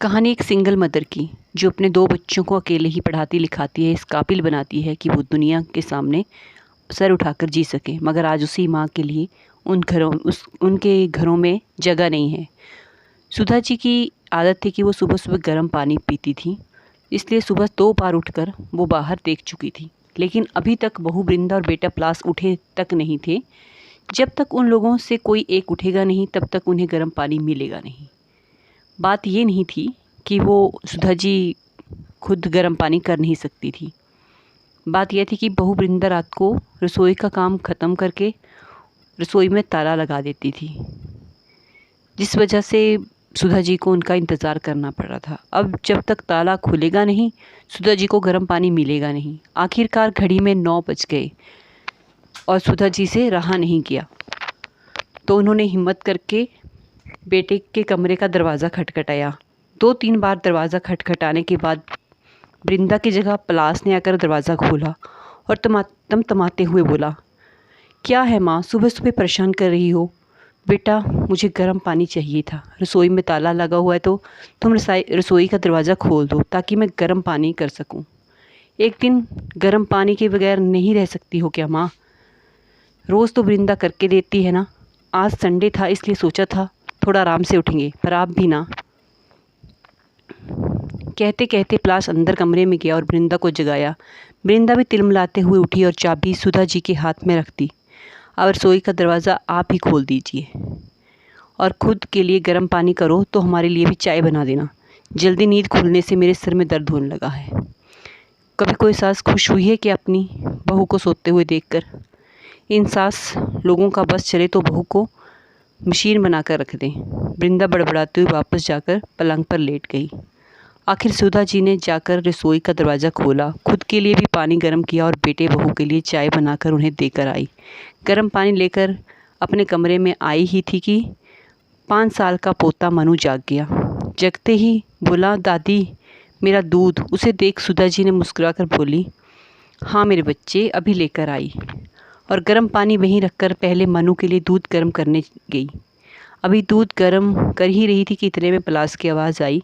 कहानी एक single mother की जो अपने 2 बच्चों को अकेले ही पढ़ाती लिखाती है, इस काबिल बनाती है कि वो दुनिया के सामने सर उठाकर जी सके। मगर आज उसी माँ के लिए उनके घरों में जगह नहीं है। सुधा जी की आदत थी कि वो सुबह-सुबह गर्म पानी पीती थी, इसलिए सुबह 2 बार उठकर वो बाहर देख चुकी थी। लेकिन अभी तक बहू वृंदा और बेटा पलाश उठे तक नहीं थे। जब तक उन लोगों से कोई एक उठेगा नहीं, तब तक उन्हें गर्म पानी मिलेगा नहीं। बात ये नहीं थी कि वो सुधा जी खुद गर्म पानी कर नहीं सकती थी। बात यह थी कि बहू वृंदा रात को रसोई का काम ख़त्म करके रसोई में ताला लगा देती थी, जिस वजह से सुधा जी को उनका इंतज़ार करना पड़ रहा था। अब जब तक ताला खुलेगा नहीं, सुधा जी को गर्म पानी मिलेगा नहीं। आखिरकार घड़ी में 9 बज गए और सुधा जी से रहा नहीं गया, तो उन्होंने हिम्मत करके बेटे के कमरे का दरवाज़ा खटखटाया। 2-3 बार दरवाज़ा खटखटाने के बाद वृंदा की जगह पलाश ने आकर दरवाज़ा खोला और तमतमाते हुए बोला, क्या है माँ, सुबह सुबह परेशान कर रही हो? बेटा, मुझे गर्म पानी चाहिए था। रसोई में ताला लगा हुआ है, तो तुम रसोई का दरवाज़ा खोल दो ताकि मैं गर्म पानी कर सकूं। एक दिन गर्म पानी के बगैर नहीं रह सकती हो क्या माँ? रोज़ तो वृंदा करके देती है ना। आज संडे था, इसलिए सोचा था थोड़ा आराम से उठेंगे, पर आप भी ना। कहते कहते पलाश अंदर कमरे में गया और वृंदा को जगाया। वृंदा भी तिलमिलाते हुए उठी और चाबी सुधा जी के हाथ में रख दी। अब रसोई का दरवाज़ा आप ही खोल दीजिए और खुद के लिए गर्म पानी करो, तो हमारे लिए भी चाय बना देना। जल्दी, नींद खुलने से मेरे सिर में दर्द होने लगा है। कभी कोई सास खुश हुई है कि अपनी बहू को सोते हुए देखकर? इन सास लोगों का बस चले तो बहू को मशीन बनाकर रख दें। वृंदा बड़बड़ाते हुए वापस जाकर पलंग पर लेट गई। आखिर सुधा जी ने जाकर रसोई का दरवाज़ा खोला, खुद के लिए भी पानी गर्म किया और बेटे बहू के लिए चाय बनाकर उन्हें देकर आई। गर्म पानी लेकर अपने कमरे में आई ही थी कि 5 साल का पोता मनु जाग गया। जगते ही बोला, दादी मेरा दूध। उसे देख सुधा जी ने मुस्कुराकर बोली, हाँ मेरे बच्चे, अभी लेकर आई। और गर्म पानी वहीं रखकर पहले मनु के लिए दूध गर्म करने गई। अभी दूध गर्म कर ही रही थी कि इतने में पलाश की आवाज़ आई,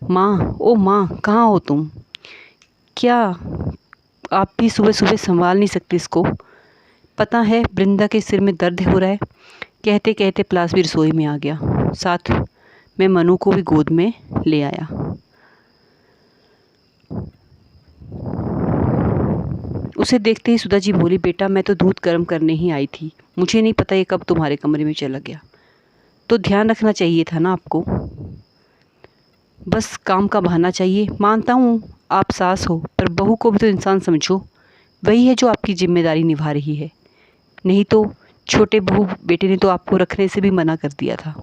माँ, ओ माँ, कहाँ हो तुम? क्या आप भी सुबह सुबह संभाल नहीं सकते इसको? पता है वृंदा के सिर में दर्द हो रहा है। कहते कहते पलाश भी रसोई में आ गया, साथ में मनु को भी गोद में ले आया। उसे देखते ही सुधा जी बोली, बेटा मैं तो दूध गर्म करने ही आई थी, मुझे नहीं पता ये कब तुम्हारे कमरे में चला गया। तो ध्यान रखना चाहिए था ना आपको, बस काम का बहाना चाहिए। मानता हूँ आप सास हो, पर बहू को भी तो इंसान समझो। वही है जो आपकी जिम्मेदारी निभा रही है। नहीं तो छोटे बहू बेटे ने तो आपको रखने से भी मना कर दिया था।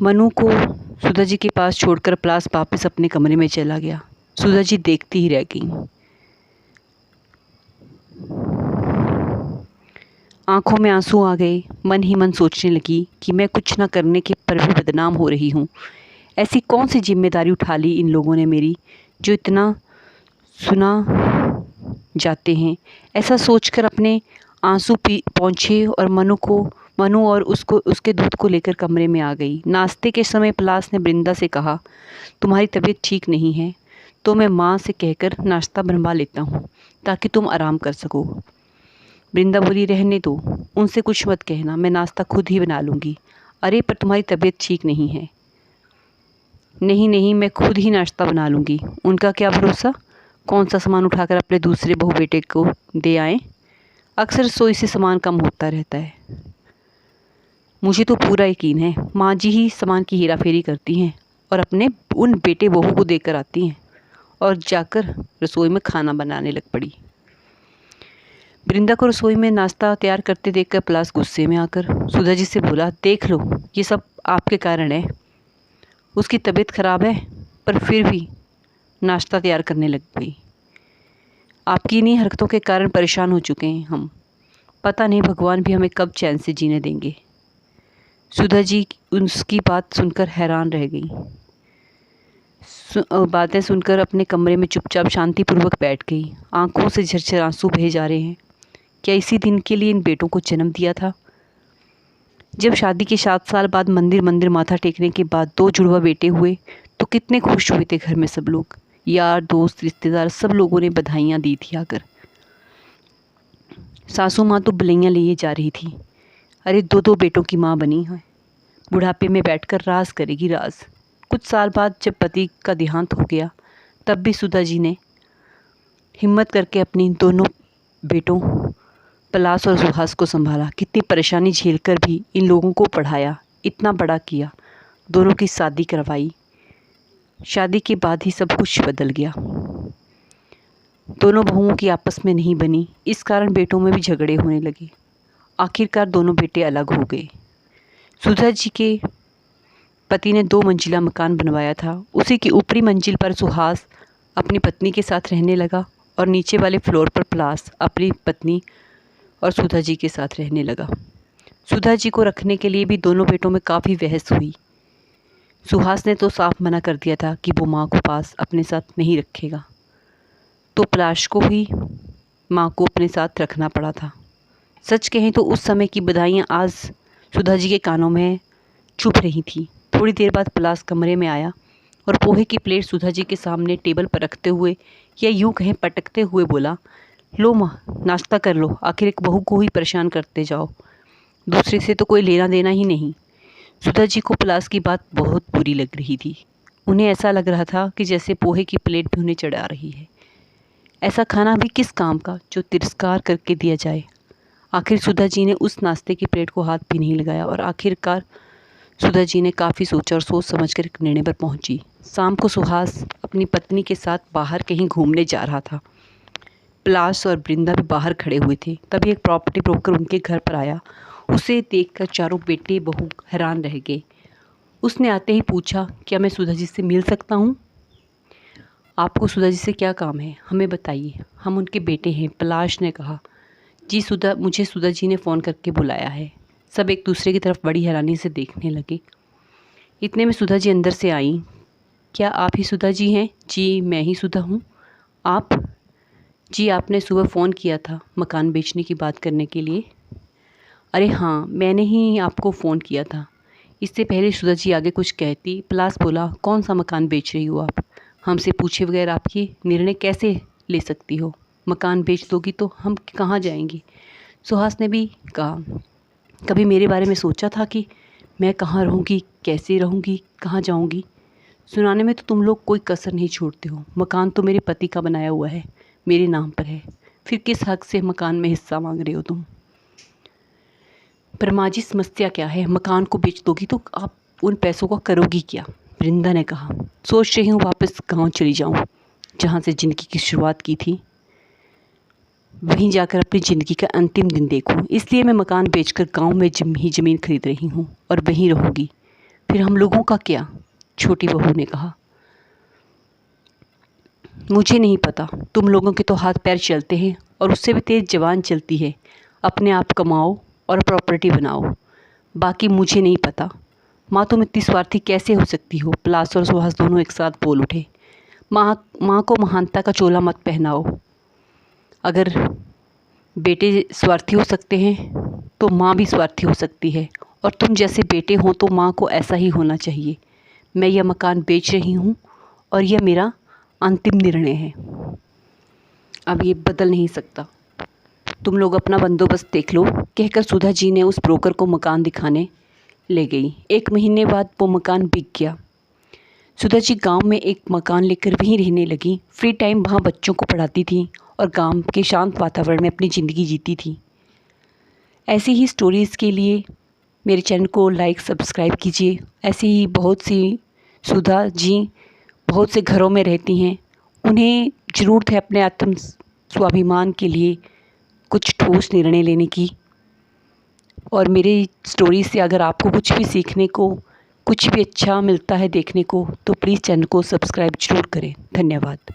मनु को सुधा जी के पास छोड़कर पलाश वापस अपने कमरे में चला गया। सुधा जी देखती ही रह गई। आंखों में आंसू आ गए। मन ही मन सोचने लगी कि मैं कुछ न करने के पर भी बदनाम हो रही हूँ। ऐसी कौन सी जिम्मेदारी उठा ली इन लोगों ने मेरी, जो इतना सुना जाते हैं। ऐसा सोचकर अपने आंसू पहुँचे और मनु और उसके दूध को लेकर कमरे में आ गई। नाश्ते के समय पलाश ने वृंदा से कहा, तुम्हारी तबीयत ठीक नहीं है तो मैं माँ से कहकर नाश्ता बनवा लेता हूँ ताकि तुम आराम कर सको। वृंदा बोली, रहने दो, उनसे कुछ मत कहना, मैं नाश्ता खुद ही बना लूँगी। अरे पर तुम्हारी तबीयत ठीक नहीं है। नहीं नहीं, मैं खुद ही नाश्ता बना लूँगी। उनका क्या भरोसा, कौन सा सामान उठाकर अपने दूसरे बहू बेटे को दे आए। अक्सर रसोई से सामान कम होता रहता है। मुझे तो पूरा यकीन है माँ जी ही सामान की हेराफेरी करती हैं और अपने उन बेटे बहू को देकर आती हैं और जाकर रसोई में खाना बनाने लग पड़ी। वृंदा को रसोई में नाश्ता तैयार करते देखकर पलाश गुस्से में आकर सुधा जी से बोला, देख लो, ये सब आपके कारण है। उसकी तबीयत खराब है पर फिर भी नाश्ता तैयार करने लग गई। आपकी इन्हीं हरकतों के कारण परेशान हो चुके हैं हम। पता नहीं भगवान भी हमें कब चैन से जीने देंगे। सुधा जी उसकी बात सुनकर हैरान रह गई। बातें सुनकर अपने कमरे में चुपचाप शांतिपूर्वक बैठ गई। आंखों से झरझर आंसू बहे जा रहे हैं। क्या इसी दिन के लिए इन बेटों को जन्म दिया था? जब शादी के 7 साल बाद मंदिर मंदिर माथा टेकने के बाद 2 जुड़वा बेटे हुए तो कितने खुश हुए थे घर में सब लोग। यार दोस्त रिश्तेदार सब लोगों ने बधाइयाँ दी थी आकर। सासू माँ तो बलैयाँ लिए जा रही थी, अरे 2-2 बेटों की माँ बनी है, बुढ़ापे में बैठकर राज करेगी राज। कुछ साल बाद जब पति का देहांत हो गया तब भी सुधा जी ने हिम्मत करके अपनी दोनों बेटों पलाश और सुहास को संभाला। कितनी परेशानी झेलकर भी इन लोगों को पढ़ाया, इतना बड़ा किया, दोनों की शादी करवाई। शादी के बाद ही सब कुछ बदल गया। दोनों बहुओं की आपस में नहीं बनी, इस कारण बेटों में भी झगड़े होने लगे। आखिरकार दोनों बेटे अलग हो गए। सुधा जी के पति ने 2 मंजिला मकान बनवाया था, उसी की ऊपरी मंजिल पर सुहास अपनी पत्नी के साथ रहने लगा और नीचे वाले फ्लोर पर पलाश अपनी पत्नी और सुधा जी के साथ रहने लगा। सुधा जी को रखने के लिए भी दोनों बेटों में काफ़ी बहस हुई। सुहास ने तो साफ मना कर दिया था कि वो माँ को पास अपने साथ नहीं रखेगा, तो पलाश को ही माँ को अपने साथ रखना पड़ा था। सच कहें तो उस समय की बधाइयाँ आज सुधा जी के कानों में चुभ रही थी। थोड़ी देर बाद पलाश कमरे में आया और पोहे की प्लेट सुधा जी के सामने टेबल पर रखते हुए या यूँ कहें पटकते हुए बोला, लो माँ नाश्ता कर लो, आखिर एक बहू को ही परेशान करते जाओ, दूसरे से तो कोई लेना देना ही नहीं। सुधा जी को पलाश की बात बहुत बुरी लग रही थी। उन्हें ऐसा लग रहा था कि जैसे पोहे की प्लेट भी उन्हें चढ़ा रही है। ऐसा खाना भी किस काम का जो तिरस्कार करके दिया जाए। आखिर सुधा जी ने उस नाश्ते की प्लेट को हाथ भी नहीं लगाया और आखिरकार सुधा जी ने काफ़ी सोचा और सोच समझकर एक निर्णय पर पहुंची। शाम को सुहास अपनी पत्नी के साथ बाहर कहीं घूमने जा रहा था। पलाश और बृंदा भी बाहर खड़े हुए थे। तभी एक प्रॉपर्टी ब्रोकर उनके घर पर आया। उसे देखकर चारों बेटे बहू हैरान रह गए। उसने आते ही पूछा, क्या मैं सुधा जी से मिल सकता हूँ? आपको सुधा जी से क्या काम है, हमें बताइए, हम उनके बेटे हैं। पलाश ने कहा, जी मुझे सुधा जी ने फ़ोन करके बुलाया है। सब एक दूसरे की तरफ बड़ी हैरानी से देखने लगे। इतने में सुधा जी अंदर से आईं। क्या आप ही सुधा जी हैं? जी मैं ही सुधा हूँ। आप? जी आपने सुबह फ़ोन किया था मकान बेचने की बात करने के लिए। अरे हाँ मैंने ही आपको फ़ोन किया था। इससे पहले सुधा जी आगे कुछ कहती, पलाश बोला, कौन सा मकान बेच रही हो आप? हमसे पूछे बगैर आप ये निर्णय कैसे ले सकती हो? मकान बेच दोगी तो हम कहाँ जाएंगे? सुहास ने भी कहा, कभी मेरे बारे में सोचा था कि मैं कहाँ रहूँगी, कैसे रहूँगी, कहाँ जाऊँगी? सुनाने में तो तुम लोग कोई कसर नहीं छोड़ते हो। मकान तो मेरे पति का बनाया हुआ है, मेरे नाम पर है, फिर किस हक से मकान में हिस्सा मांग रहे हो तुम? पर माँ जी समस्या क्या है? मकान को बेच दोगी तो आप उन पैसों का करोगी क्या? वृंदा ने कहा, सोच रही हूँ वापस गांव चली जाऊँ, जहाँ से ज़िंदगी की शुरुआत की थी, वहीं जाकर अपनी ज़िंदगी का अंतिम दिन देखूँ। इसलिए मैं मकान बेचकर गांव में ज़मीन खरीद रही हूँ और वहीं रहूँगी। फिर हम लोगों का क्या? छोटी बहू ने कहा, मुझे नहीं पता, तुम लोगों के तो हाथ पैर चलते हैं और उससे भी तेज़ जबान चलती है। अपने आप कमाओ और प्रॉपर्टी बनाओ, बाकी मुझे नहीं पता। माँ तुम इतनी स्वार्थी कैसे हो सकती हो? पलाश और सुहास दोनों एक साथ बोल उठे। माँ को महानता का चोला मत पहनाओ। अगर बेटे स्वार्थी हो सकते हैं तो माँ भी स्वार्थी हो सकती है, और तुम जैसे बेटे हो तो माँ को ऐसा ही होना चाहिए। मैं यह मकान बेच रही हूँ और यह मेरा अंतिम निर्णय है, अब ये बदल नहीं सकता। तुम लोग अपना बंदोबस्त देख लो, कहकर सुधा जी ने उस ब्रोकर को मकान दिखाने ले गई। 1 महीने बाद वो मकान बिक गया। सुधा जी गांव में एक मकान लेकर वहीं रहने लगी। फ्री टाइम वहाँ बच्चों को पढ़ाती थी और गांव के शांत वातावरण में अपनी ज़िंदगी जीती थी। ऐसी ही स्टोरीज़ के लिए मेरे चैनल को लाइक सब्सक्राइब कीजिए। ऐसी ही बहुत सी सुधा जी बहुत से घरों में रहती हैं, उन्हें ज़रूरत है अपने आत्म स्वाभिमान के लिए कुछ ठोस निर्णय लेने की। और मेरी स्टोरी से अगर आपको कुछ भी सीखने को, कुछ भी अच्छा मिलता है देखने को, तो प्लीज़ चैनल को सब्सक्राइब ज़रूर करें। धन्यवाद।